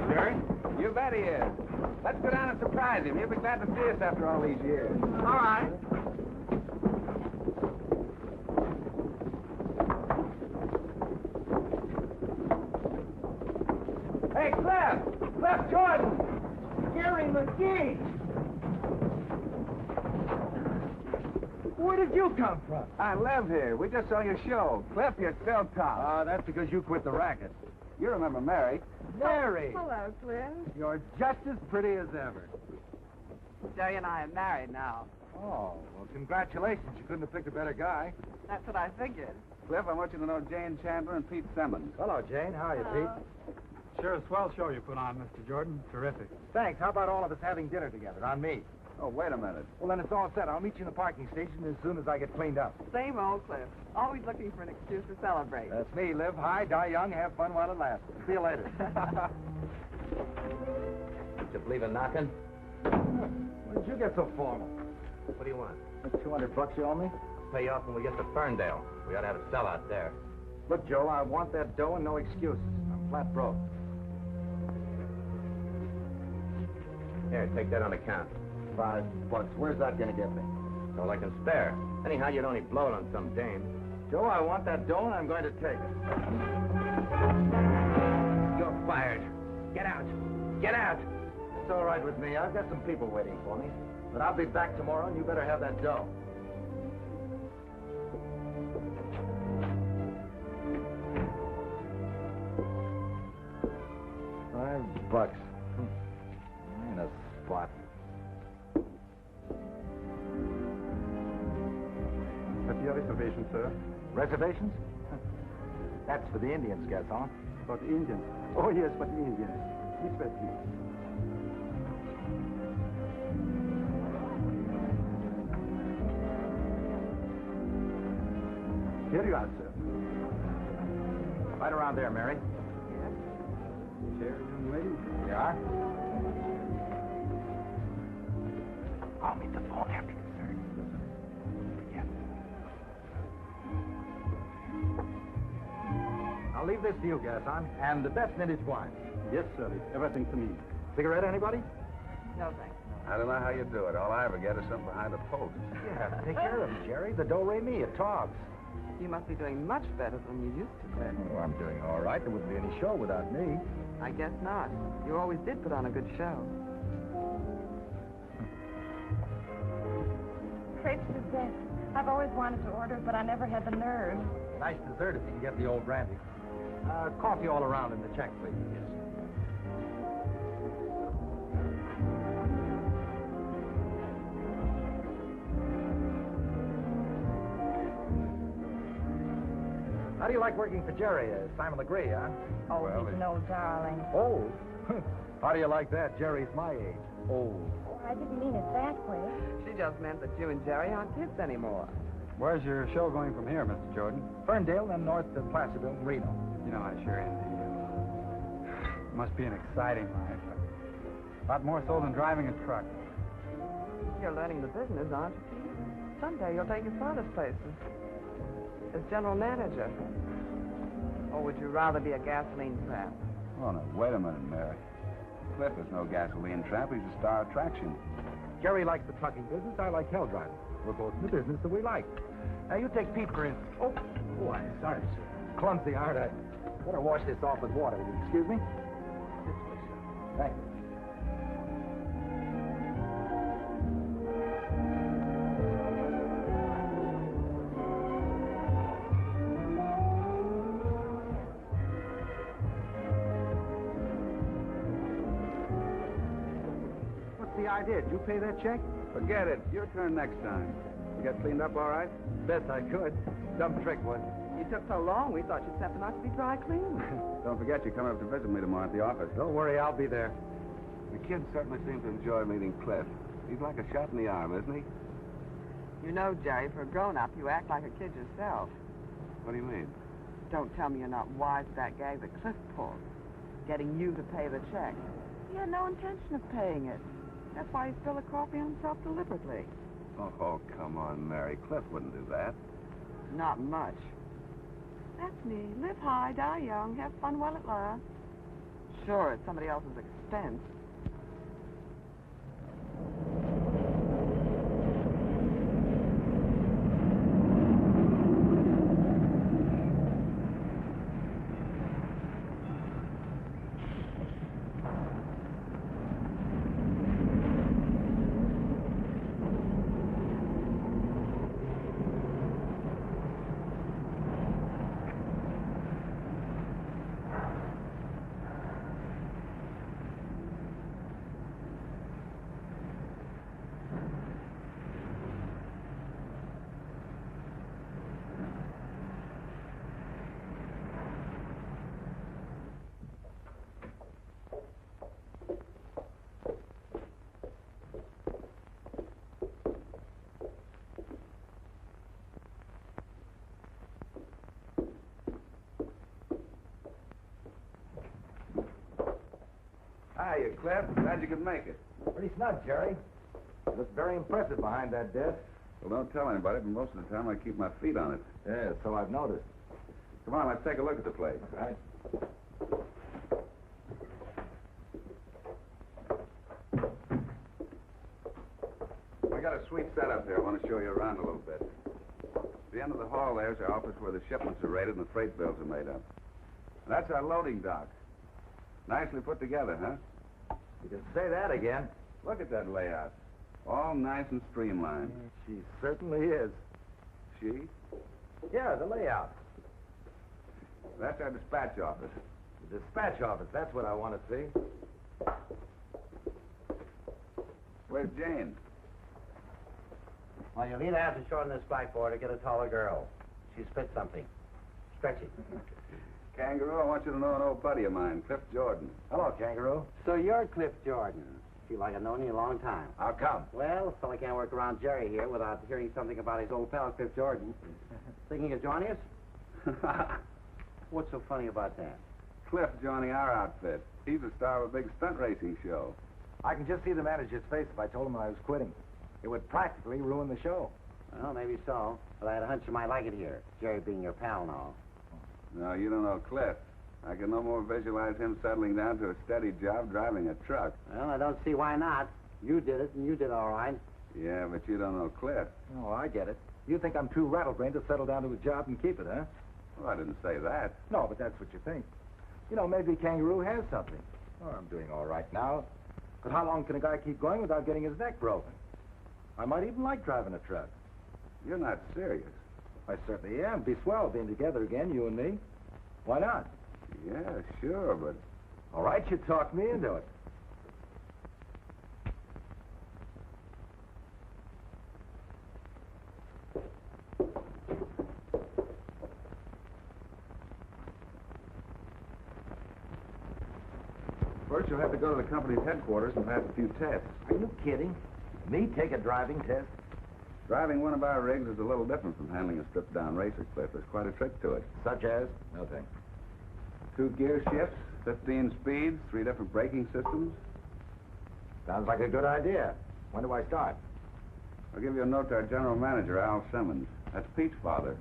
Jerry? You bet he is. Let's go down and surprise him. He'll be glad to see us after all these years. All right. Hey, Cliff! Cliff Jordan! Jerry McGee! Where did you come from? I live here. We just saw your show. Cliff, you're still tough. That's because you quit the racket. You remember Mary. Mary! Hello, Cliff. You're just as pretty as ever. Jerry and I are married now. Oh, well, congratulations. You couldn't have picked a better guy. That's what I figured. Cliff, I want you to know Jane Chandler and Pete Simmons. Hello, Jane. How are you, Hello. Pete? Sure, a swell show you put on, Mr. Jordan. Terrific. Thanks. How about all of us having dinner together on me? Oh, wait a minute. Well, then it's all set. I'll meet you in the parking station as soon as I get cleaned up. Same old Cliff. Always looking for an excuse to celebrate. That's me. Live high, die young, have fun while it lasts. See you later. Did you believe in knocking? Where did you get so formal? What do you want? That $200 you owe me? I'll pay you off when we get to Ferndale. We ought to have a sellout there. Look, Joe, I want that dough and no excuses. I'm flat broke. Here, take that on account. $5. Where's that going to get me? All I can spare. Anyhow, you'd only blow it on some dame. Joe, I want that dough and I'm going to take it. You're fired. Get out. Get out. It's all right with me. I've got some people waiting for me. But I'll be back tomorrow and you better have that dough. $5. Ain't a spot. Have you a reservation, sir? Reservations? That's for the Indians, guess, huh? For the Indians. Oh, yes, for the Indians. This way, please. Here you are, sir. Right around there, Mary. Chair, young lady. You are? I'll meet the phone after dessert. Yes. I'll leave this to you, Gaston. And the best vintage wine. Yes, sir. It's everything to me. Cigarette, anybody? No, thanks. I don't know how you do it. All I ever get is something behind a post. Yeah, take care of him, Jerry. The do-re-mi at Togs. You must be doing much better than you used to, Cliff. Oh, I'm doing all right. There wouldn't be any show without me. I guess not. You always did put on a good show. French dessert. I've always wanted to order, but I never had the nerve. Nice dessert if you can get the old brandy. Coffee all around in the check, please. Yes. How do you like working for Jerry? Simon Legree, huh? Oh, Well, he's an old darling. Old? How do you like that? Jerry's my age. Old. Oh, I didn't mean it that way. She just meant that you and Jerry aren't kids anymore. Where's your show going from here, Mr. Jordan? Ferndale, then north to Placerville and Reno. You know, I sure envy you. Must be an exciting life. A lot more so than driving a truck. You're learning the business, aren't you, Pete? Someday you'll take your father's places. As general manager. Or would you rather be a gasoline tramp? Oh, no, wait a minute, Mary. Cliff is no gasoline tramp. He's a star attraction. Jerry likes the trucking business. I like hell driving. We're both in the business that we like. Now, you take Pete, for instance. Oh, I'm sorry, sir. Clumsy, aren't I? Better wash this off with water. Will you excuse me? This way, sir. Thank you. What's the idea? Did you pay that check? Forget it. Your turn next time. You got cleaned up all right? Best I could. Dumb trick, wasn't You took so long, we thought you'd step enough to be dry clean. Don't forget you're coming up to visit me tomorrow at the office. it? Don't worry, I'll be there. The kids certainly seem to enjoy meeting Cliff. He's like a shot in the arm, isn't he? You know, Jerry, for a grown-up, you act like a kid yourself. What do you mean? Don't tell me you're not wise to that gag that Cliff pulled. Getting you to pay the check. He had no intention of paying it. That's why he spilled the coffee on himself deliberately. Oh, come on, Mary. Cliff wouldn't do that. Not much. That's me. Live high, die young, have fun while it lasts. sure at somebody else's expense. Hiya, Cliff. Glad you could make it. Pretty snug, Jerry. You look very impressive behind that desk. Well, don't tell anybody, but most of the time I keep my feet on it. Yeah, so I've noticed. Come on, let's take a look at the place. Right. We got a sweet setup here. I want to show you around a little bit. At the end of the hall there's our office where the shipments are rated and the freight bills are made up. That's our loading dock. Nicely put together, huh? You can say that again. Look at that layout. All nice and streamlined. She certainly is. She? Yeah, the layout. That's our dispatch office. The dispatch office, that's what I want to see. Where's Jane? Well, you'll either have to shorten this blackboard or get a taller girl. She spit something. Stretch it. Kangaroo, I want you to know an old buddy of mine, Cliff Jordan. Hello, Kangaroo. So you're Cliff Jordan. Feel like I've known you a long time. How come? Well, a fella can't work around Jerry here without hearing something about his old pal, Cliff Jordan. Thinking of joining us? What's so funny about that? Cliff joining our outfit. He's the star of a big stunt racing show. I can just see the manager's face if I told him I was quitting. It would practically ruin the show. Well, maybe so. But I had a hunch you might like it here. Jerry being your pal and all. No, you don't know Cliff. I can no more visualize him settling down to a steady job driving a truck. Well, I don't see why not. You did it, and you did all right. Yeah, but you don't know Cliff. Oh, I get it. You think I'm too rattlebrained to settle down to a job and keep it, huh? Well, I didn't say that. No, but that's what you think. You know, maybe Kangaroo has something. Oh, I'm doing all right now. But how long can a guy keep going without getting his neck broken? I might even like driving a truck. You're not serious. I certainly am. Be swell being together again, you and me. Why not? Yeah, sure, but... All right, you talked me into it. First, you'll have to go to the company's headquarters and pass a few tests. Are you kidding? Me take a driving test? Driving one of our rigs is a little different from handling a stripped-down racer, Cliff. There's quite a trick to it. Such as? Nothing. 2 gear shifts, 15 speeds, 3 different braking systems. Sounds like a good idea. When do I start? I'll give you a note to our general manager, Al Simmons. That's Pete's father.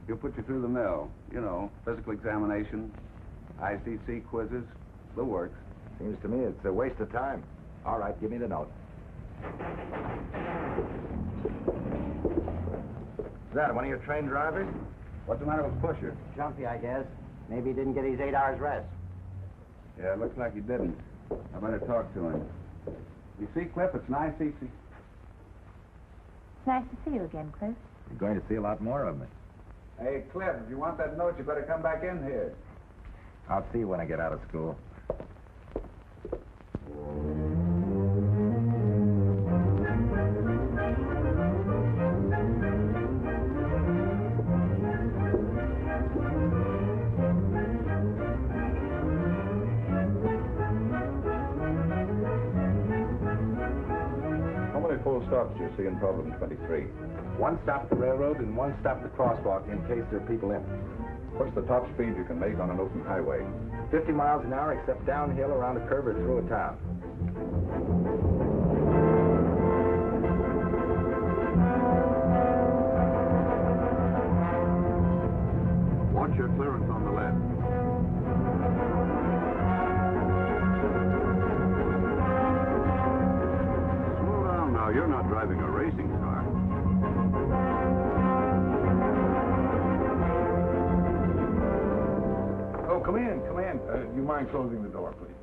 He'll put you through the mill. You know, physical examination, ICC quizzes, the works. Seems to me it's a waste of time. All right, give me the note. Is that one of your trained drivers? What's the matter with Pusher? Jumpy, I guess. Maybe he didn't get his 8 hours rest. Yeah, it looks like he didn't. I better talk to him. You see, Cliff, it's nice he... It's nice to see you again, Cliff. You're going to see a lot more of me. Hey, Cliff, if you want that note, you better come back in here. I'll see you when I get out of school. How many full stops do you see in problem 23? 1 stop at the railroad and 1 stop at the crosswalk in case there are people in. What's the top speed you can make on an open highway? 50 miles an hour except downhill around a curve or through a town. Watch your clearance on the left. you're not driving a racing car. Oh, come in, come in. Do you mind closing the door, please?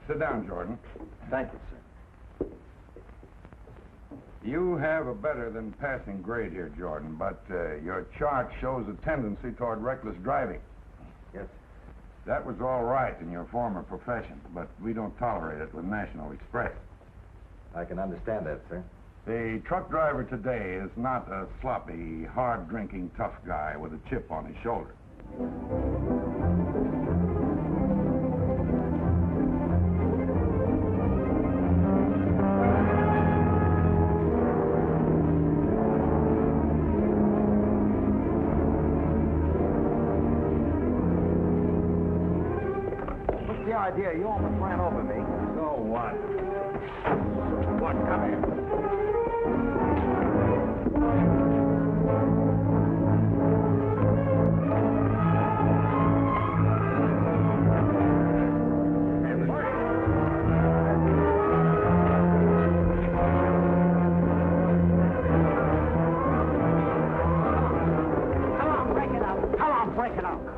Sit down, Jordan. Thank you, sir. You have a better than passing grade here, Jordan, but your chart shows a tendency toward reckless driving. Yes, That was all right in your former profession, but we don't tolerate it with National Express. I can understand that, sir. The truck driver today is not a sloppy, hard-drinking, tough guy with a chip on his shoulder. What's the idea? You almost ran over me. So what? What? Come here.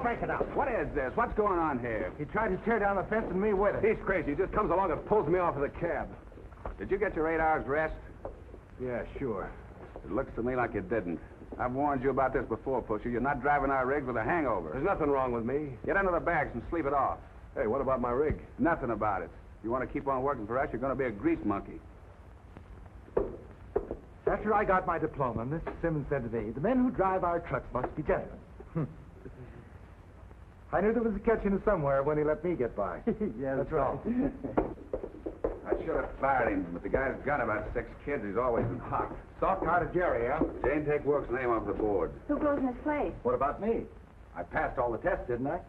Break it up. What is this? What's going on here? He tried to tear down the fence and me with it. He's crazy. He just comes along and pulls me off of the cab. Did you get your 8 hours rest? Yeah, sure. It looks to me like you didn't. I've warned you about this before, Pusher. You're not driving our rig with a hangover. There's nothing wrong with me. Get under the bags and sleep it off. Hey, what about my rig? Nothing about it. If you want to keep on working for us, you're going to be a grease monkey. After I got my diploma, Mr. Simmons said to me, the men who drive our trucks must be gentlemen. I knew there was a catch in it somewhere when he let me get by. Yeah, that's right. I should have fired him, but the guy's got about 6 kids. He's always been hot. Soft-hearted Jerry, huh? Jane, take Wilks' name off the board. Who goes in his place? What about me? I passed all the tests, didn't I?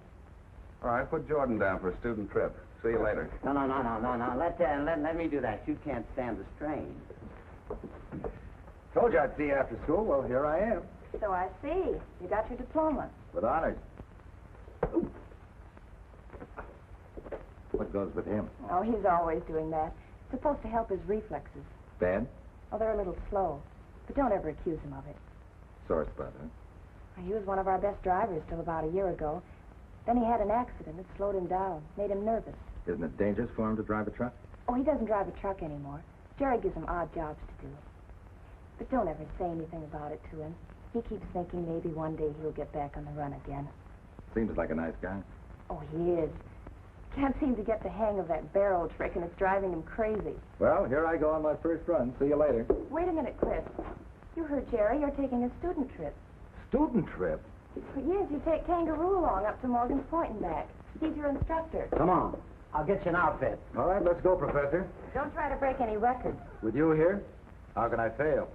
All right, put Jordan down for a student trip. See you later. No. Let me do that. You can't stand the strain. Told you I'd see you after school. Well, here I am. So I see. You got your diploma. With honors. What goes with him? Oh, he's always doing that. It's supposed to help his reflexes. Bad? Oh, they're a little slow. But don't ever accuse him of it. Sore spot, huh? He was one of our best drivers till about a year ago. Then he had an accident that slowed him down, made him nervous. Isn't it dangerous for him to drive a truck? Oh, he doesn't drive a truck anymore. Jerry gives him odd jobs to do. But don't ever say anything about it to him. He keeps thinking maybe one day he'll get back on the run again. Seems like a nice guy. Oh, he is. Can't seem to get the hang of that barrel trick, and it's driving him crazy. Well, here I go on my first run. See you later. Wait a minute, Chris. You heard Jerry. You're taking a student trip. Student trip? Yes, you take Kangaroo along up to Morgan's Point and back. He's your instructor. Come on. I'll get you an outfit. All right, let's go, Professor. Don't try to break any records. With you here, how can I fail?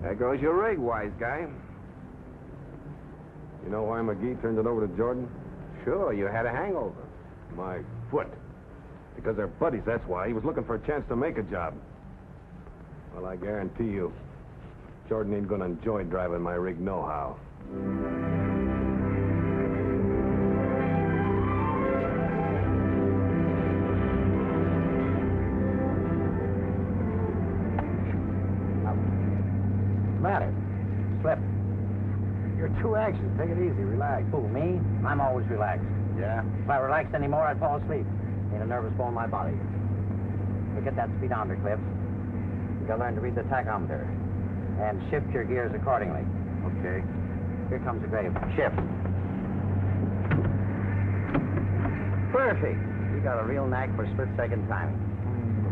There goes your rig, wise guy. You know why McGee turned it over to Jordan? Sure, you had a hangover. My foot. Because they're buddies, that's why. He was looking for a chance to make a job. Well, I guarantee you, Jordan ain't gonna enjoy driving my rig nohow. Matter. Slip. You're too anxious. Take it easy. Relax. Who, me? I'm always relaxed. Yeah? If I relaxed anymore, I'd fall asleep. Ain't a nervous bone in my body. Look at that speedometer, Cliff. You gotta learn to read the tachometer. And shift your gears accordingly. Okay. Here comes the grave. Shift. Perfect. You got a real knack for split-second timing.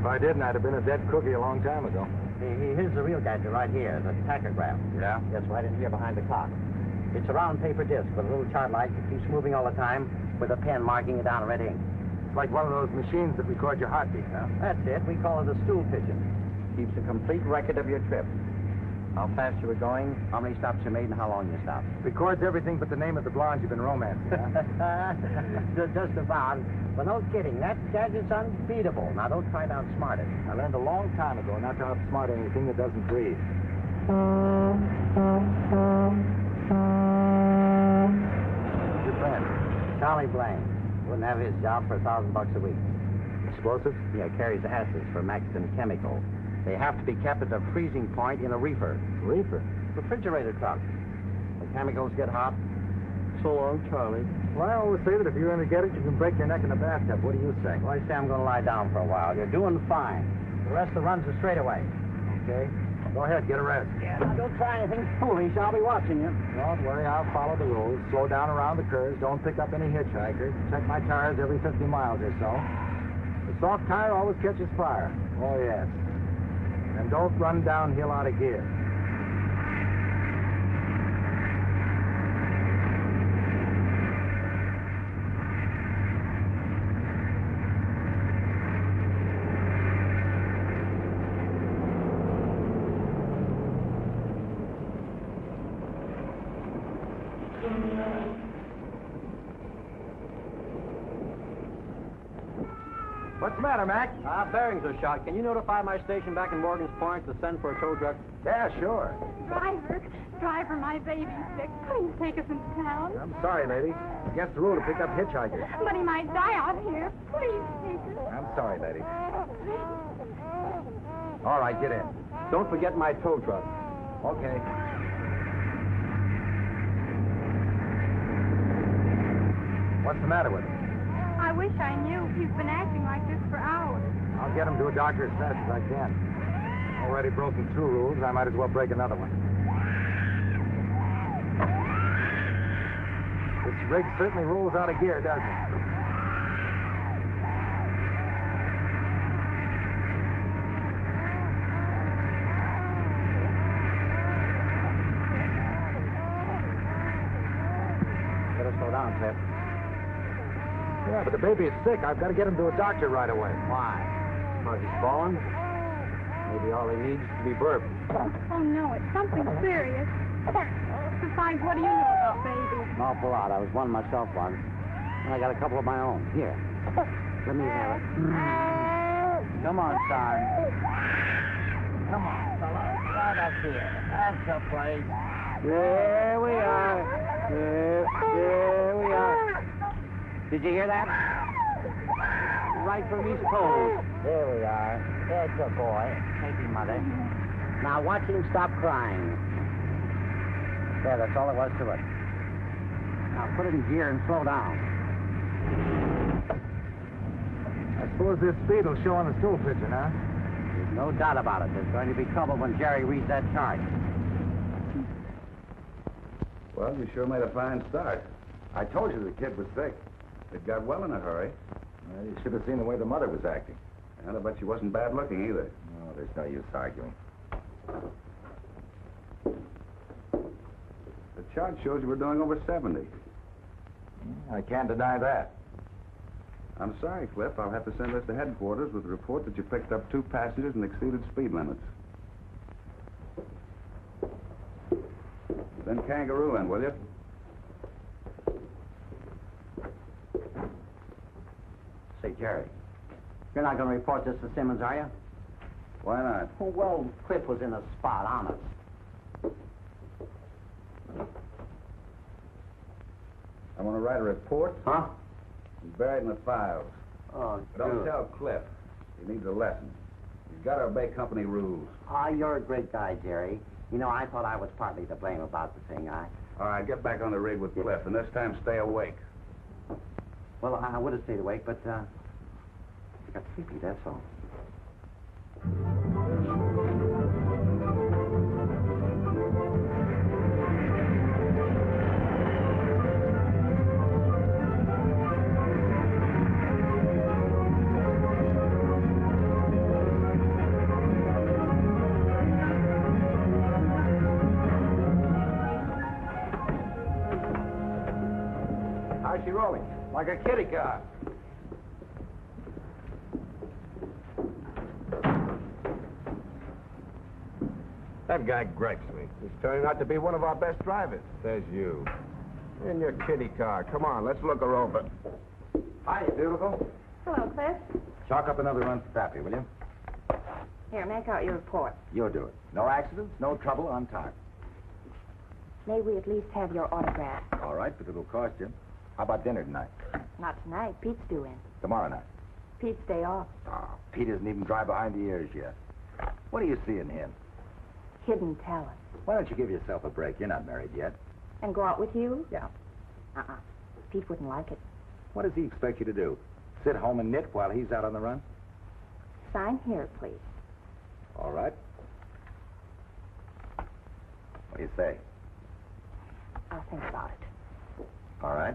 If I didn't, I'd have been a dead cookie a long time ago. Here's the real gadget right here, the tachograph. Yeah? Yes, right in here behind the clock. It's a round paper disc with a little chart light that keeps moving all the time with a pen marking it down in red ink. It's like one of those machines that record your heartbeat, huh? That's it. We call it a stool pigeon. Keeps a complete record of your trip. How fast you were going, how many stops you made, and how long you stopped. Records everything but the name of the blonde you've been romancing, huh? Just about. But no kidding. That gadget's unbeatable. Now, don't try to outsmart it. I learned a long time ago not to outsmart anything that doesn't breathe. Who's your friend? Charlie Blaine. Wouldn't have his job for $1,000 a week. Explosives? Yeah, carries acids for Maxton Chemical. They have to be kept at a freezing point in a reefer. Reefer? Refrigerator truck. The chemicals get hot. So long, Charlie. Well, I always say that if you're going to get it, you can break your neck in the bathtub. What do you say? Well, I say I'm going to lie down for a while. You're doing fine. The rest of the runs are straight away. Okay. Go ahead, get a rest. Yeah, now don't try anything foolish. I'll be watching you. Don't worry, I'll follow the rules. Slow down around the curves. Don't pick up any hitchhikers. Check my tires every 50 miles or so. The soft tire always catches fire. Oh, yes. And don't run downhill out of gear. What's the matter, Mac? Bearings are shot. Can you notify my station back in Morgan's Point to send for a tow truck? Yeah, sure. Driver, my baby's sick. Please take us into town. I'm sorry, lady. Against the rule to pick up hitchhikers. But he might die out here. Please take us. I'm sorry, lady. All right, get in. Don't forget my tow truck. Okay. What's the matter with him? I wish I knew. He's been acting like this for hours. I'll get him to a doctor as fast as I can. Already broken 2 rules. I might as well break another one. This rig certainly rolls out of gear, doesn't it? Better slow down, Cliff. Yeah, but the baby is sick. I've got to get him to a doctor right away. Why? Because he's fallen? Maybe all he needs is to be burped. Oh, no, it's something serious. Besides, what do you know about babies? An awful lot. I was one myself once. And I got a couple of my own. Here. Let me have it. Come on, son. Come on, fella. Right up here. That's the place. There we are. There we are. Did you hear that? Right from East Coast. There we are. There's your boy. Thank you, Mother. Now watch him stop crying. There, that's all there was to it. Now put it in gear and slow down. I suppose this speed will show on the stool picture, huh? There's no doubt about it. There's going to be trouble when Jerry reads that chart. Well, you sure made a fine start. I told you the kid was sick. It got well in a hurry. Well, you should have seen the way the mother was acting. And I bet she wasn't bad looking either. Oh, there's no use arguing. The chart shows you were doing over 70. I can't deny that. I'm sorry, Cliff. I'll have to send this to headquarters with a report that you picked up 2 passengers and exceeded speed limits. Then kangaroo in, will you? Say, Jerry, you're not going to report this to Simmons, are you? Why not? Oh, well, Cliff was in a spot, honest. I want to write a report. Huh? And bury it in the files. Oh, But don't tell Cliff. He needs a lesson. He's got to obey company rules. Ah, you're a great guy, Jerry. You know, I thought I was partly to blame about the thing. All right, get back on the rig with Cliff, and this time stay awake. Well, I would have stayed awake, but, I got sleepy, that's all. How's she rolling? Like a kitty car. That guy gripes me. He's turning out to be one of our best drivers. Says you. In your kitty car. Come on, let's look her over. Hi, beautiful. Hello, Cliff. Chalk up another run for Pappy, will you? Here, make out your report. You'll do it. No accidents, no trouble on time. May we at least have your autograph? All right, but it'll cost you. How about dinner tonight? Not tonight. Pete's due in. Tomorrow night. Pete's day off. Oh, Pete isn't even dry behind the ears yet. What do you see in him? Hidden talent. Why don't you give yourself a break? You're not married yet. And go out with you? Yeah. Uh-uh. Pete wouldn't like it. What does he expect you to do? Sit home and knit while he's out on the run? Sign here, please. All right. What do you say? I'll think about it. All right.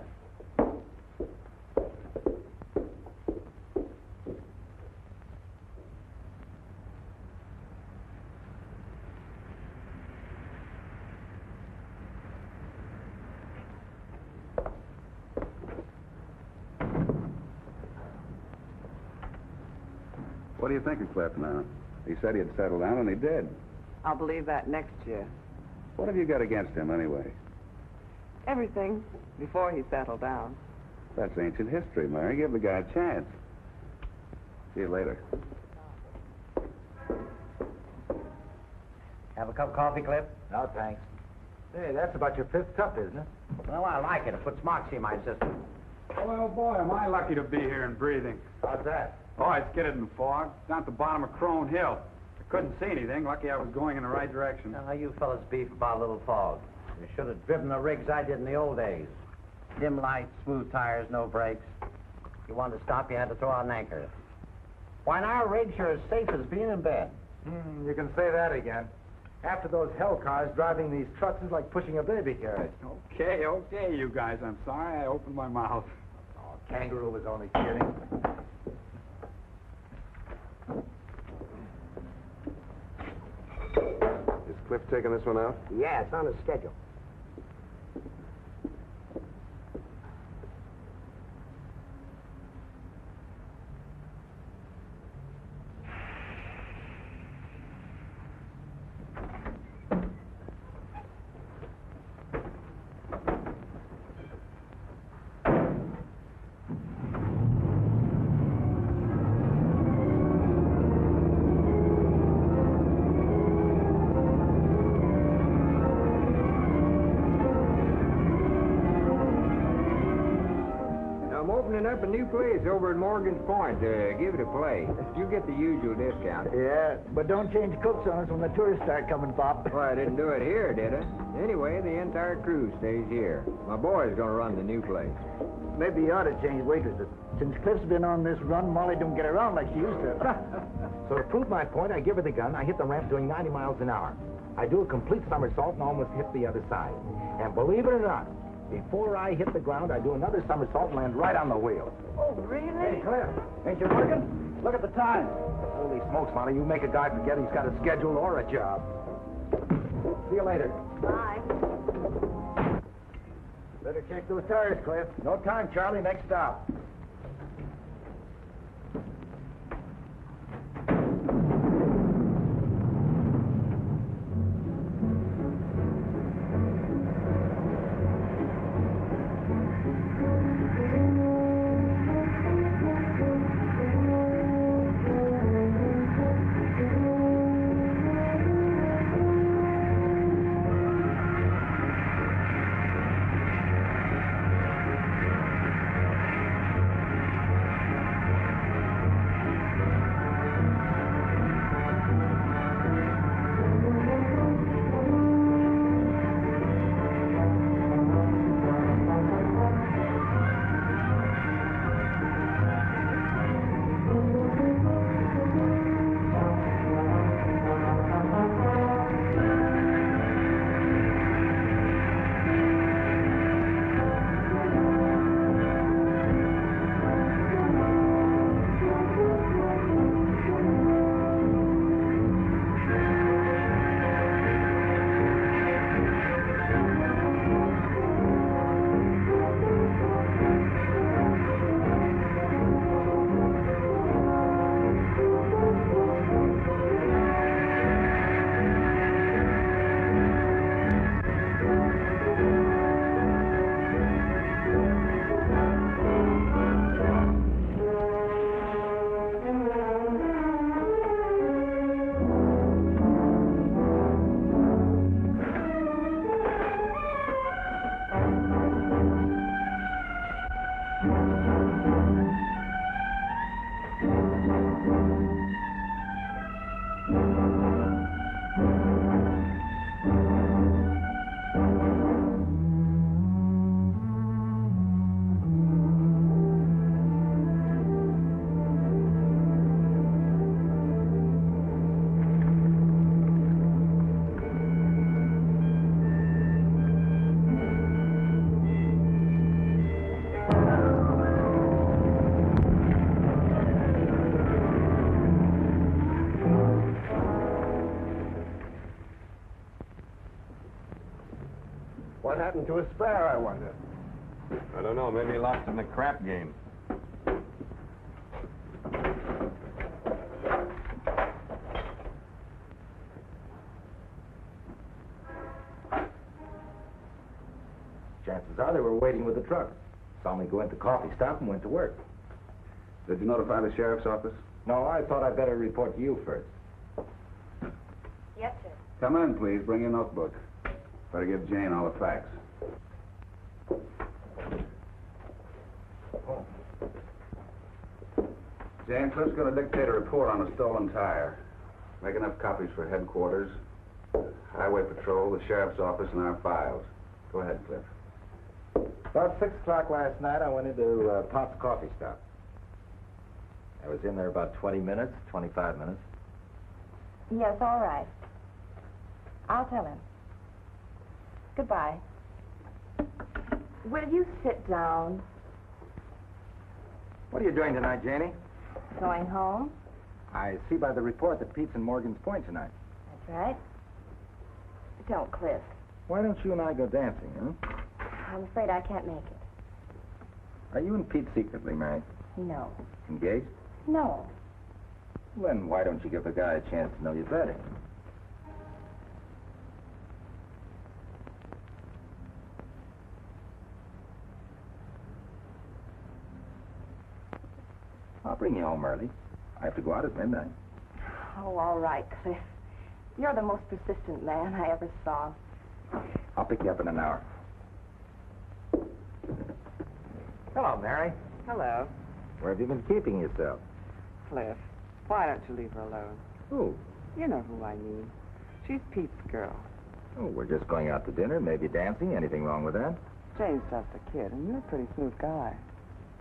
What do you think of Cliff now? He said he'd settle down, and he did. I'll believe that next year. What have you got against him, anyway? Everything before he settled down. That's ancient history, Mary. Give the guy a chance. See you later. Have a cup of coffee, Cliff? No, thanks. Hey, that's about your fifth cup, isn't it? Well, I like it. It puts moxie in my system. Well, boy, am I lucky to be here and breathing. How's that? Oh, I skidded in the fog. Down at the bottom of Crone Hill. I couldn't see anything. Lucky I was going in the right direction. Now, you fellas beef about a little fog. You should have driven the rigs I did in the old days. Dim lights, smooth tires, no brakes. If you wanted to stop, you had to throw out an anchor. Why, in our rigs, you're as safe as being in bed. You can say that again. After those hell cars, driving these trucks is like pushing a baby carriage. Okay, you guys. I'm sorry I opened my mouth. Oh, Kangaroo was only kidding. Is Cliff taking this one out? Yeah, it's on his schedule. Up a new place over at Morgan's Point. Give it a play. You get the usual discount. Yeah, but don't change cooks on us when the tourists start coming, Pop. Well, I didn't do it here, did I? Anyway, the entire crew stays here. My boy's gonna run the new place. Maybe you ought to change waitresses. Since Cliff's been on this run, Molly don't get around like she used to. So to prove my point, I give her the gun. I hit the ramp doing 90 miles an hour. I do a complete somersault and almost hit the other side. And believe it or not, before I hit the ground, I do another somersault and land right on the wheel. Oh, really? Hey, Cliff, ain't you working? Look at the time. Holy smokes, Molly, you make a guy forget he's got a schedule or a job. See you later. Bye. Better check those tires, Cliff. No time, Charlie. Next stop. happened to his spare, I wonder? I don't know. Maybe he lost in the crap game. Chances are they were waiting with the truck. Saw me go into coffee stop and went to work. Did you notify the sheriff's office? No, I thought I'd better report to you first. Yes, sir. Come in, please. Bring your notebook. Better give Jane all the facts. Oh. Jane, Cliff's going to dictate a report on a stolen tire. Make enough copies for headquarters, Highway Patrol, the sheriff's office, and our files. Go ahead, Cliff. About 6 o'clock last night, I went into Pop's coffee stop. I was in there about 20 minutes, 25 minutes. Yes, all right. I'll tell him. Goodbye. Will you sit down? What are you doing tonight, Janie? Going home? I see by the report that Pete's in Morgan's Point tonight. That's right. Don't, Cliff. Why don't you and I go dancing, huh? I'm afraid I can't make it. Are you and Pete secretly married? No. Engaged? No. Then why don't you give a guy a chance to know you better? I'll bring you home early. I have to go out at midnight. Oh, all right, Cliff. You're the most persistent man I ever saw. I'll pick you up in an hour. Hello, Mary. Hello, Where have you been keeping yourself? Cliff. Why don't you leave her alone? Who? You know who I mean. She's Pete's girl. Oh, we're just going out to dinner, maybe dancing. Anything wrong with that? Jane's just a kid, and you're a pretty smooth guy.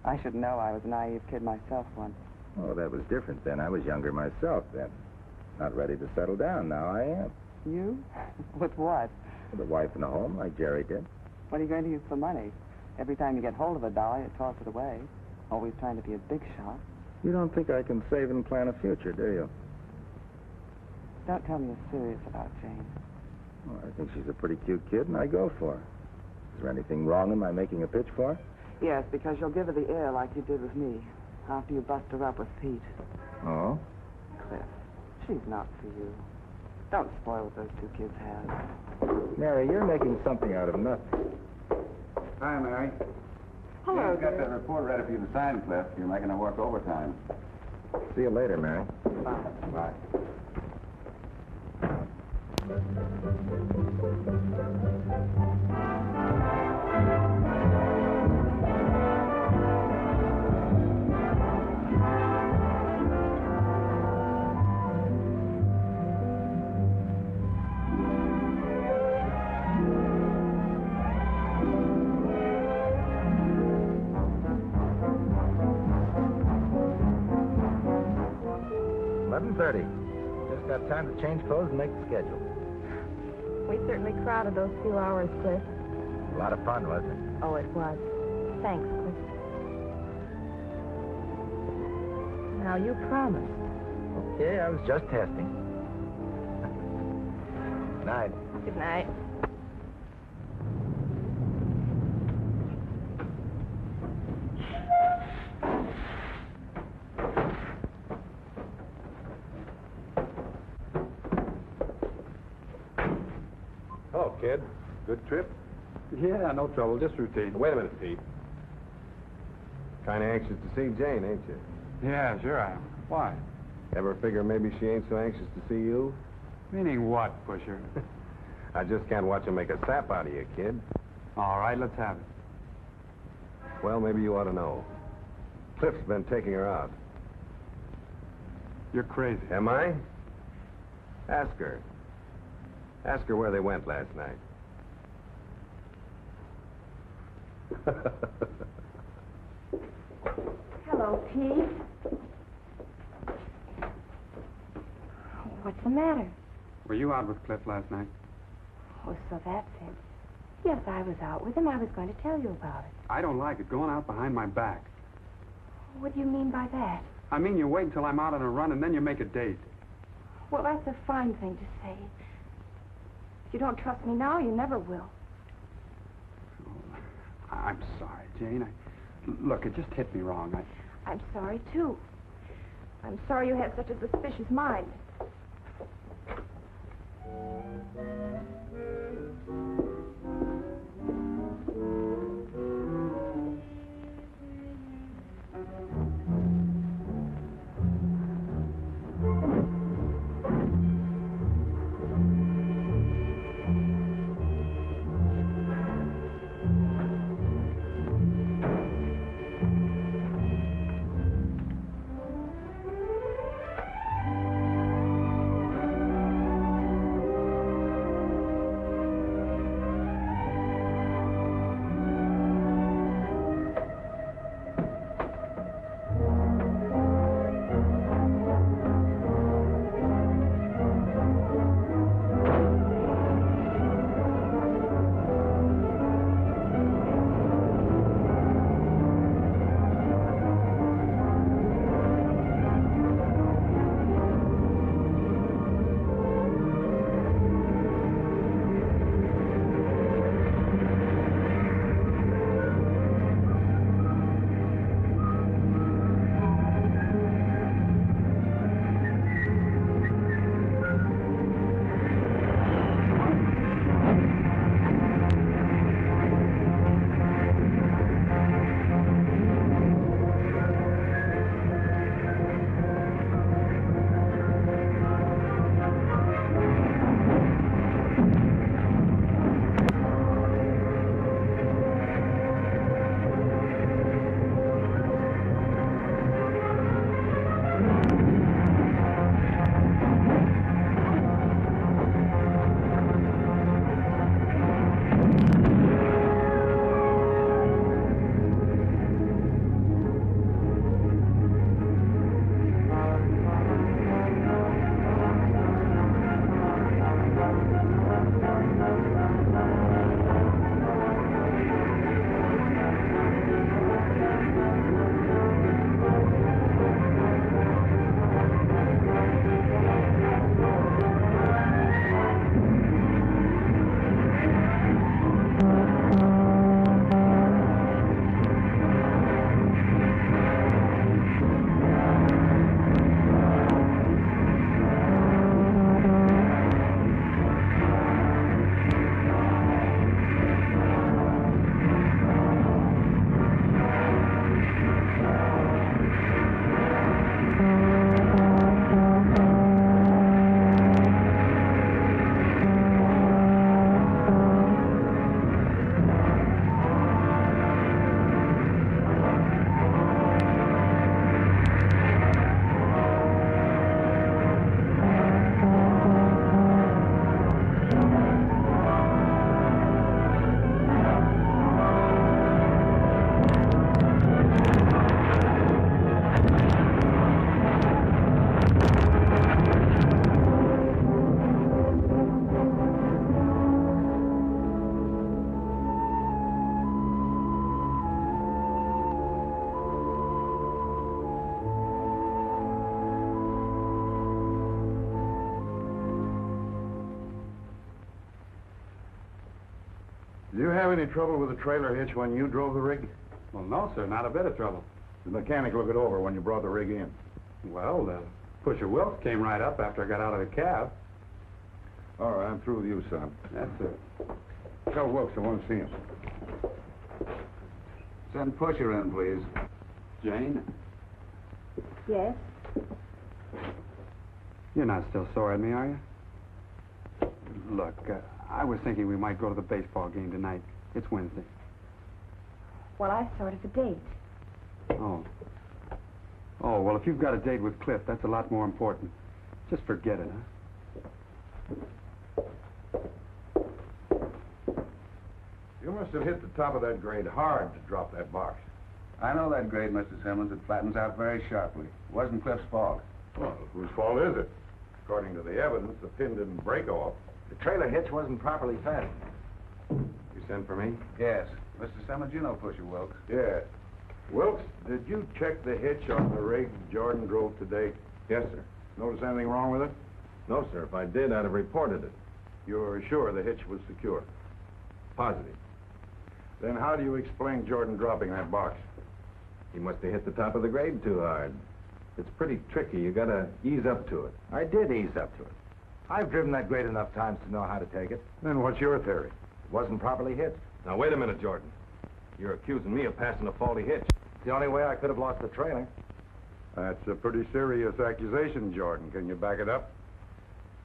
I should know I was a naive kid myself once. Oh, that was different then. I was younger myself then. Not ready to settle down. Now I am. You? With what? With a wife and a home, like Jerry did. What are you going to use for money? Every time you get hold of a dollar, you toss it away. Always trying to be a big shot. You don't think I can save and plan a future, do you? Don't tell me you're serious about Jane. Well, I think she's a pretty cute kid, and I go for her. Is there anything wrong in my making a pitch for her? Yes, because you'll give her the air like you did with me, after you bust her up with Pete. Oh? Cliff, she's not for you. Don't spoil what those two kids have. Mary, you're making something out of nothing. Hi, Mary. Hello, Jane's got dear. that report ready for you to sign, Cliff. You're making her work overtime. See you later, Mary. Bye. Bye. Just got time to change clothes and make the schedule. We certainly crowded those few hours, Cliff. A lot of fun, wasn't it? Oh, it was. Thanks, Cliff. Now, you promised. Okay, I was just testing. Night. Good night. Hello, kid. Good trip? Yeah, no trouble, just routine. Wait a minute, Pete. Kind of anxious to see Jane, ain't you? Yeah, sure I am. Why? Ever figure maybe she ain't so anxious to see you? Meaning what, Pusher? I just can't watch her make a sap out of you, kid. All right, let's have it. Well, maybe you ought to know. Cliff's been taking her out. You're crazy. Am I? Ask her. Ask her where they went last night. Hello, Pete. What's the matter? Were you out with Cliff last night? Oh, so that's it. Yes, I was out with him. I was going to tell you about it. I don't like it, going out behind my back. What do you mean by that? I mean, you wait until I'm out on a run and then you make a date. Well, that's a fine thing to say. If you don't trust me now, you never will. I'm sorry, Jane. Look, it just hit me wrong. I'm sorry, too. I'm sorry you have such a suspicious mind. Did you have any trouble with the trailer hitch when you drove the rig? Well, no, sir, not a bit of trouble. The mechanic look it over when you brought the rig in. Well, Pusher Wilks came right up after I got out of the cab. All right, I'm through with you, son. That's it. Tell Wilks I want to see him. Send Pusher in, please. Jane, Yes? you're not still sore at me, are you? Look, I was thinking we might go to the baseball game tonight. It's Wednesday. Well, I sort of a date. Oh. Oh, well, if you've got a date with Cliff, that's a lot more important. Just forget it, huh? You must have hit the top of that grade hard to drop that box. I know that grade, Mr. Simmons. It flattens out very sharply. It wasn't Cliff's fault. Well, whose fault is it? According to the evidence, the pin didn't break off. The trailer hitch wasn't properly fastened. You sent for me? Yes. Mr. Simmons, you know Pusher Wilks. Yeah. Wilks, did you check the hitch on the rig Jordan drove today? Yes, sir. Notice anything wrong with it? No, sir. If I did, I'd have reported it. You're sure the hitch was secure? Positive. Then how do you explain Jordan dropping that box? He must have hit the top of the grade too hard. It's pretty tricky. You gotta ease up to it. I did ease up to it. I've driven that grade enough times to know how to take it. Then what's your theory? It wasn't properly hitched. Now, wait a minute, Jordan. You're accusing me of passing a faulty hitch. It's the only way I could have lost the trailer. That's a pretty serious accusation, Jordan. Can you back it up?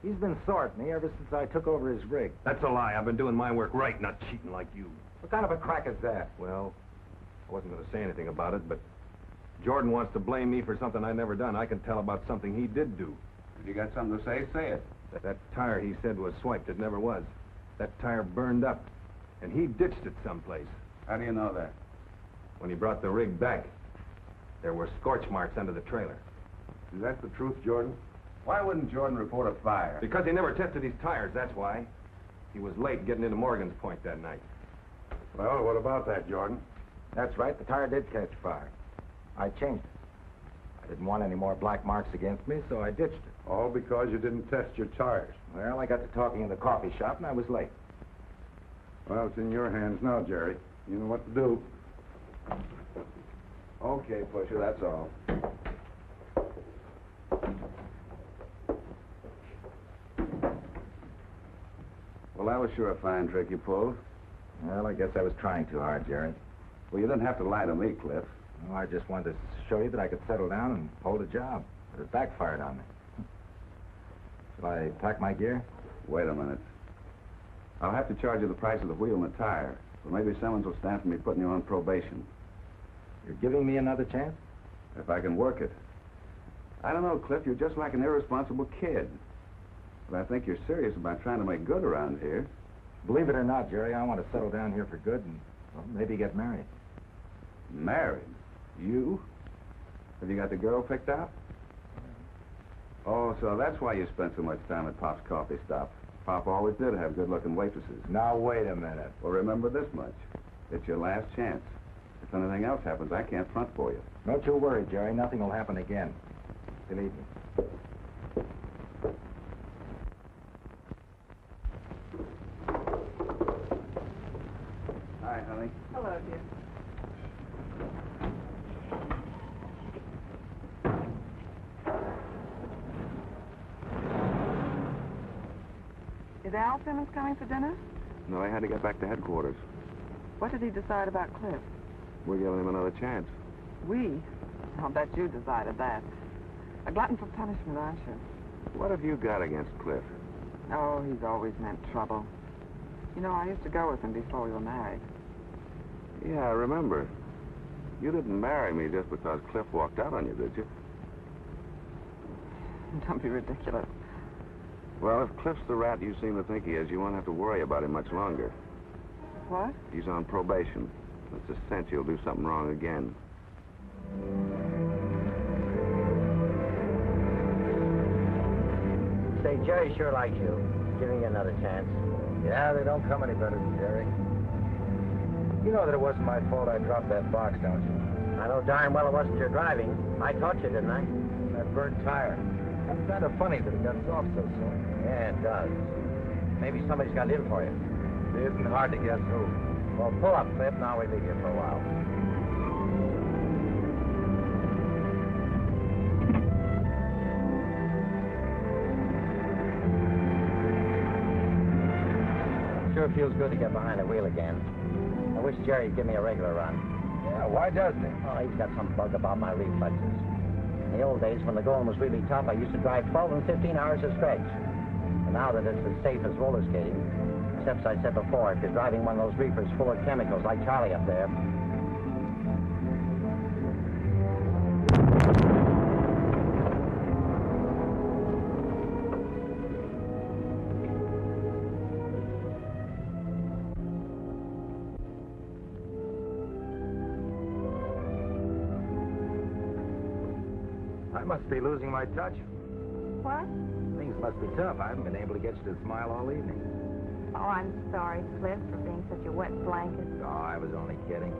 He's been sorting me ever since I took over his rig. That's a lie. I've been doing my work right, not cheating like you. What kind of a crack is that? Well, I wasn't going to say anything about it, but Jordan wants to blame me for something I never done. I can tell about something he did do. If you got something to say, say it. That tire he said was swiped, it never was. That tire burned up, and he ditched it someplace. How do you know that? When he brought the rig back, there were scorch marks under the trailer. Is that the truth, Jordan? Why wouldn't Jordan report a fire? Because he never tested his tires, that's why. He was late getting into Morgan's Point that night. Well, what about that, Jordan? That's right. The tire did catch fire. I changed it. I didn't want any more black marks against me, so I ditched it. All because you didn't test your tires. Well, I got to talking in the coffee shop, and I was late. Well, it's in your hands now, Jerry. You know what to do. Okay, Pusher, that's all. Well, that was sure a fine trick you pulled. Well, I guess I was trying too hard, Jerry. Well, you didn't have to lie to me, Cliff. Well, I just wanted to show you that I could settle down and hold a job. But it backfired on me. Shall I pack my gear? Wait a minute. I'll have to charge you the price of the wheel and the tire. But maybe Simmons will stand for me putting you on probation. You're giving me another chance? If I can work it. I don't know, Cliff. You're just like an irresponsible kid. But I think you're serious about trying to make good around here. Believe it or not, Jerry, I want to settle down here for good and, well, maybe get married. Married? You? Have you got the girl picked out? Oh, so that's why you spent so much time at Pop's coffee stop. Pop always did have good-looking waitresses. Now, wait a minute. Well, remember this much. It's your last chance. If anything else happens, I can't front for you. Don't you worry, Jerry. Nothing will happen again. Believe me. Hi, honey. Hello, dear. Is Al Simmons coming for dinner? No, I had to get back to headquarters. What did he decide about Cliff? We're giving him another chance. We? I'll bet you decided that. A glutton for punishment, aren't you? What have you got against Cliff? Oh, he's always meant trouble. You know, I used to go with him before we were married. Yeah, I remember. You didn't marry me just because Cliff walked out on you, did you? Don't be ridiculous. Well, if Cliff's the rat you seem to think he is, you won't have to worry about him much longer. What? He's on probation. It's a cinch he'll do something wrong again. Say, Jerry sure likes you. Giving you another chance. Yeah, they don't come any better than Jerry. You know that it wasn't my fault I dropped that box, don't you? I know darn well it wasn't your driving. I taught you, didn't I? That burnt tire. It's kind of funny that it got soft so soon. Yeah, it does. Maybe somebody's got in for you. It isn't hard to guess who. Well, pull up, Cliff. Now we leave you for a while. Sure feels good to get behind the wheel again. I wish Jerry'd give me a regular run. Yeah, why doesn't he? Oh, he's got some bug about my reflexes. In the old days, when the going was really tough, I used to drive 12 and 15 hours a stretch. And now that it's as safe as roller skating, except as I said before, if you're driving one of those reefers full of chemicals like Charlie up there. I must be losing my touch. What? Things must be tough. I haven't been able to get you to smile all evening. Oh, I'm sorry, Cliff, for being such a wet blanket. Oh, I was only kidding.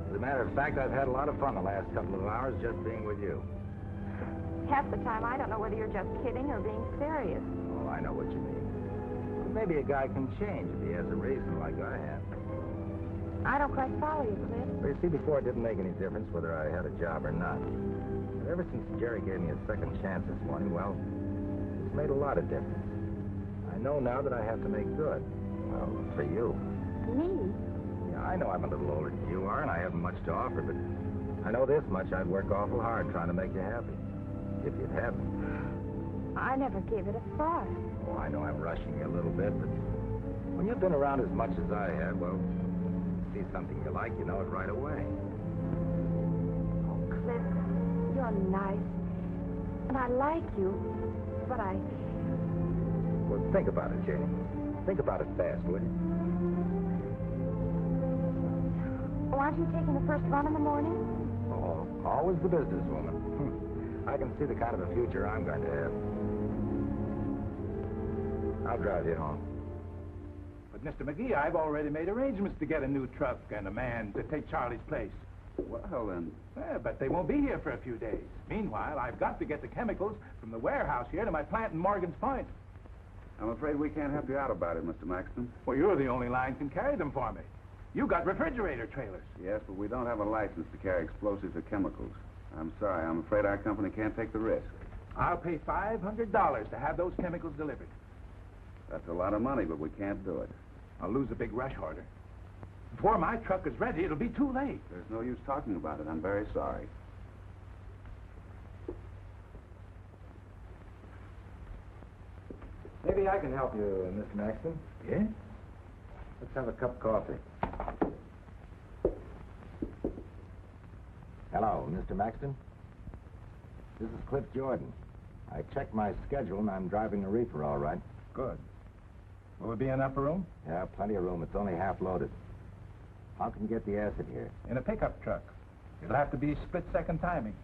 As a matter of fact, I've had a lot of fun the last couple of hours just being with you. Half the time, I don't know whether you're just kidding or being serious. Oh, I know what you mean. But maybe a guy can change if he has a reason like I have. Well, maybe. But I don't know whether you're just kidding or being serious. Oh, I know what you mean. But maybe a guy can change if he has a reason like I have. I don't quite follow you, Cliff. Well, you see, before it didn't make any difference whether I had a job or not. But ever since Jerry gave me a second chance this morning, well, it's made a lot of difference. I know now that I have to make good. Well, for you. Me? Yeah, I know I'm a little older than you are, and I haven't much to offer, but I know this much. I'd work awful hard trying to make you happy. If you'd have me. I never gave it a thought. Oh, I know I'm rushing you a little bit, but when you've been around as much as I have, well, see something you like, you know it right away. Oh, Cliff, you're nice. And I like you, but I... Well, think about it, Janie. Think about it fast, will you? Oh, aren't you taking the first run in the morning? Oh, always the businesswoman. I can see the kind of a future I'm going to have. I'll drive you home. But, Mr. McGee, I've already made arrangements to get a new truck and a man to take Charlie's place. Well, then... Yeah, but they won't be here for a few days. Meanwhile, I've got to get the chemicals from the warehouse here to my plant in Morgan's Point. I'm afraid we can't help you out about it, Mr. Maxton. Well, you're the only line can carry them for me. You got refrigerator trailers. Yes, but we don't have a license to carry explosives or chemicals. I'm sorry. I'm afraid our company can't take the risk. I'll pay $500 to have those chemicals delivered. That's a lot of money, but we can't do it. I'll lose a big rush order. Before my truck is ready, it'll be too late. There's no use talking about it. I'm very sorry. Maybe I can help you, Mr. Maxton. Yeah? Let's have a cup of coffee. Hello, Mr. Maxton. This is Cliff Jordan. I checked my schedule, and I'm driving a reefer all right. Good. Will there be enough room? Yeah, plenty of room. It's only half loaded. How can you get the acid here? In a pickup truck. It'll have to be split-second timing.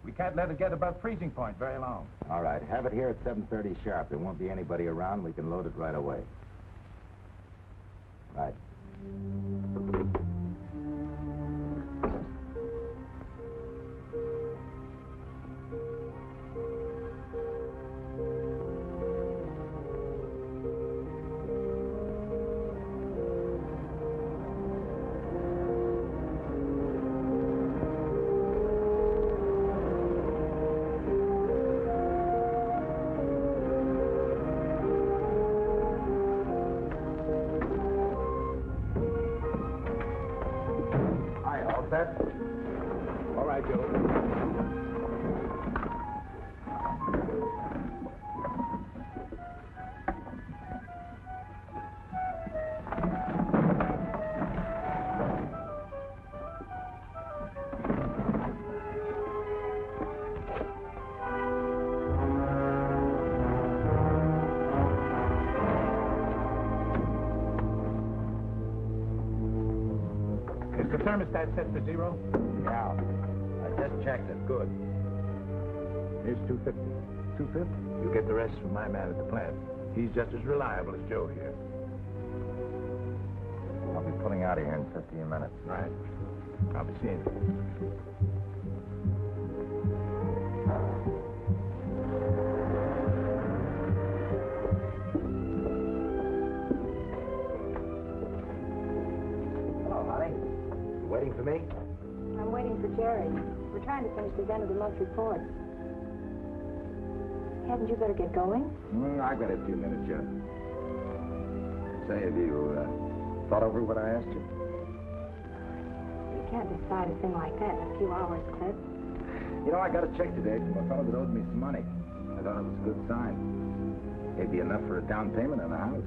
We can't let it get above freezing point very long. All right. Have it here at 7:30 sharp. There won't be anybody around. We can load it right away. Right. All right, Joe. Is the thermostat set to 0? Yeah. I just checked it. Good. Here's $250. $250? You get the rest from my man at the plant. He's just as reliable as Joe here. I'll be pulling out of here in 15 minutes. Right. I'll be seeing you. Hello, honey. You waiting for me? I'm waiting for Jerry. We're trying to finish his end-of-the-month report. Hadn't you better get going? I've got a few minutes yet. Say, have you thought over what I asked you? You can't decide a thing like that in a few hours, Cliff. You know, I got a check today from a fellow that owed me some money. I thought it was a good sign. Maybe enough for a down payment on a house.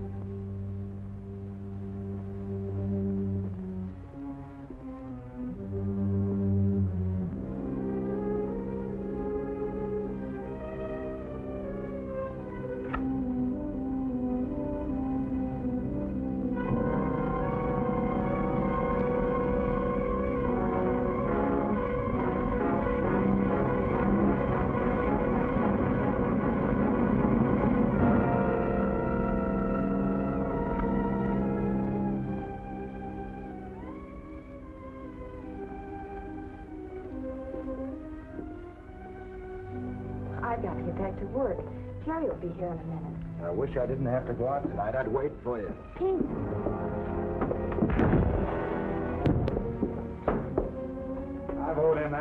I've got to get back to work. Jerry will be here in a minute. I wish I didn't have to go out tonight. I'd wait for you. Pete!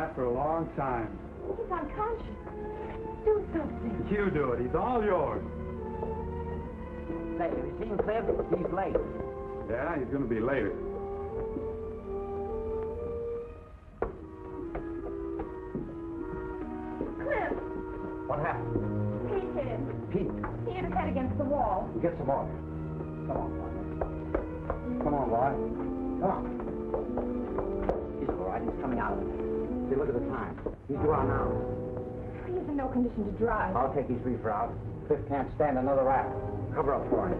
that for a long time. He's unconscious. Do something. You do it. He's all yours. Say, have you seen Cliff? He's late. Yeah, he's going to be later. Cliff! What happened? Pete hit him. Pete, He hit his head against the wall. get some more. Come on, boy. Come on, boy. Come on. He's all right. He's coming out of it. See, look at the time. He's due out now. He's in no condition to drive. I'll take his reefer out. Cliff can't stand another rap. Cover up for him.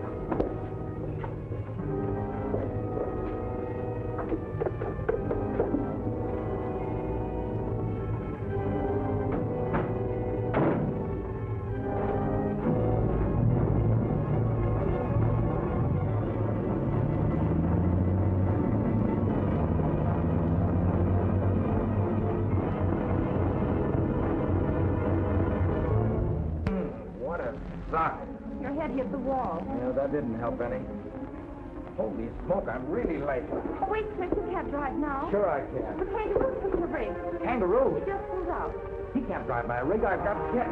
What a suck. Your head hit the wall. Yeah, that didn't help any. Holy smoke, I'm really late. Oh, wait, Cliff, you can't drive now. Sure I can. The kangaroo took the rig. Kangaroo? He just pulled out. He can't drive my rig. I've got jet.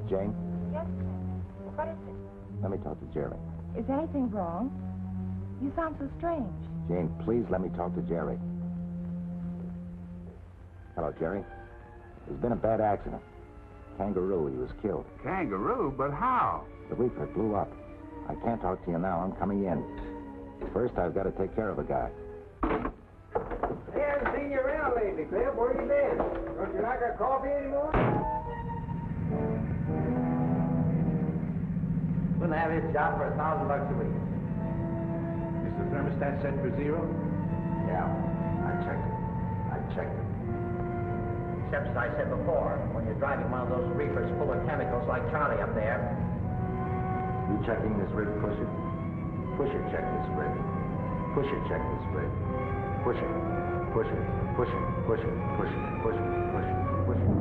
Jane? Yes, sir. What is it? Let me talk to Jerry. Is anything wrong? You sound so strange. Jane, please let me talk to Jerry. Hello, Jerry. There's been a bad accident. Kangaroo, he was killed. Kangaroo? But how? The reefer blew up. I can't talk to you now. I'm coming in. First, I've got to take care of a guy. Here's the you around lately, Cliff. Where you been? Don't you like our coffee anymore? Couldn't have his job for $1,000 a week. Is the thermostat set for 0? Yeah, I checked it. Except, as I said before, when you're driving one of those reefers full of chemicals like Charlie up there. You checking this rig, Pusher? Pusher, check this rig. Pusher, check this rig. Pusher, Pusher, Pusher, Pusher, Pusher, Pusher, Pusher, Pusher.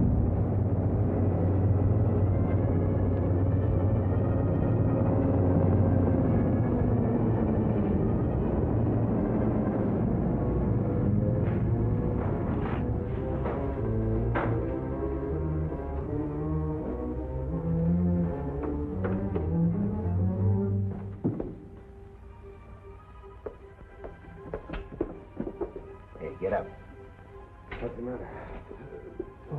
Get up. What's the matter? I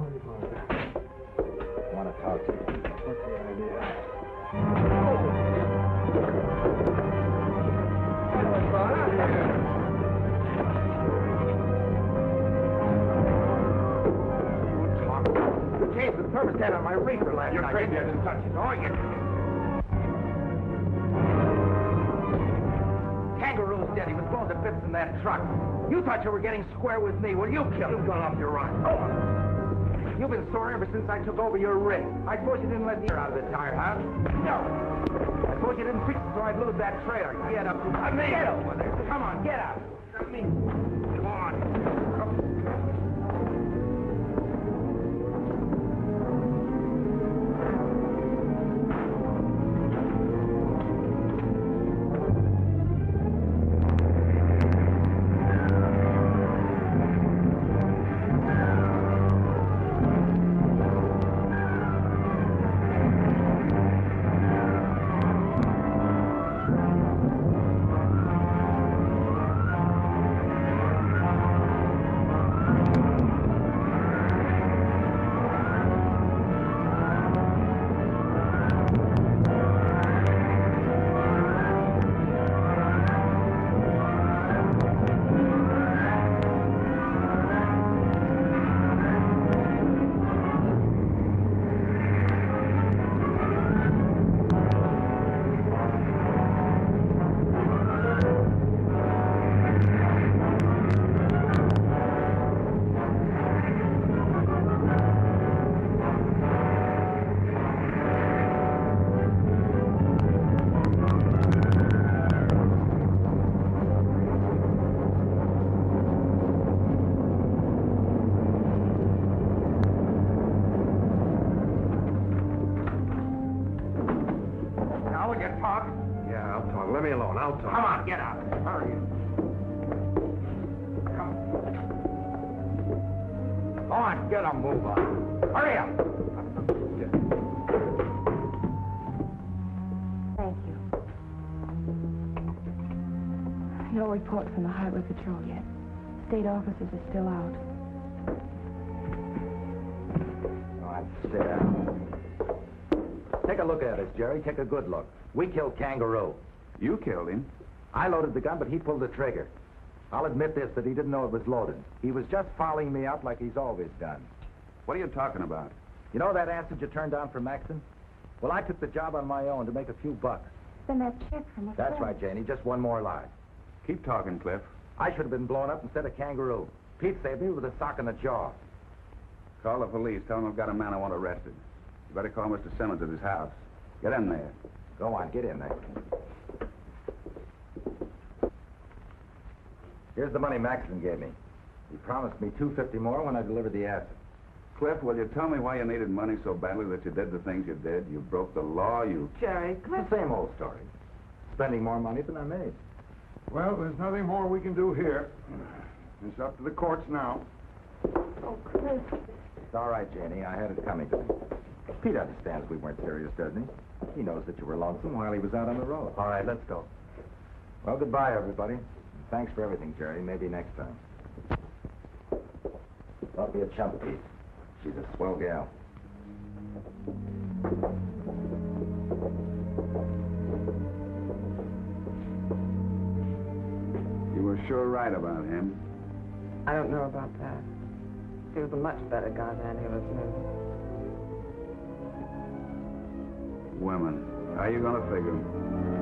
want to talk to you. What's the idea? You changed the thermostat on my reefer last night. You're crazy. I didn't touch it. Oh, you... Kangaroo's dead. He was blown to bits in that truck. You thought you were getting square with me. Well, you killed him. You've gone off your rock. Oh. You've been sore ever since I took over your rig. I suppose you didn't let the air out of the tire, huh? No. I suppose you didn't fix it so I'd lose that trailer. Get up. Get over there. Come on, get out. Come on. Let me alone. I'll talk. Come on, get out. Hurry. Come. Go on, get a move on. Hurry up. Thank you. No report from the Highway Patrol yet. State officers are still out. Go on, sit down. Take a look at us, Jerry. Take a good look. We killed Kangaroo. You killed him? I loaded the gun, but he pulled the trigger. I'll admit this, that he didn't know it was loaded. He was just following me up like he's always done. What are you talking about? You know that acid you turned down for Maxon? Well, I took the job on my own to make a few bucks. Then that check from a That's friend. right, Janie. Just one more lie. Keep talking, Cliff. I should have been blown up instead of Kangaroo. Pete saved me with a sock in the jaw. Call the police. Tell them I've got a man I want arrested. You better call Mr. Simmons at his house. Get in there. Go on, get in there. Here's the money Maxon gave me. He promised me $250 more when I delivered the acid. Cliff, will you tell me why you needed money so badly that you did the things you did? You broke the law, you... Jerry, It's the same old story. Spending more money than I made. Well, there's nothing more we can do here. It's up to the courts now. Oh, Cliff. It's all right, Janie. I had it coming to me. Pete understands we weren't serious, doesn't he? He knows that you were lonesome while he was out on the road. All right, let's go. Well, goodbye, everybody. Thanks for everything, Jerry. Maybe next time. Don't be a chump, Pete. She's a swell gal. You were sure right about him. I don't know about that. He was a much better guy than he was me. Women. How you gonna figure 'em?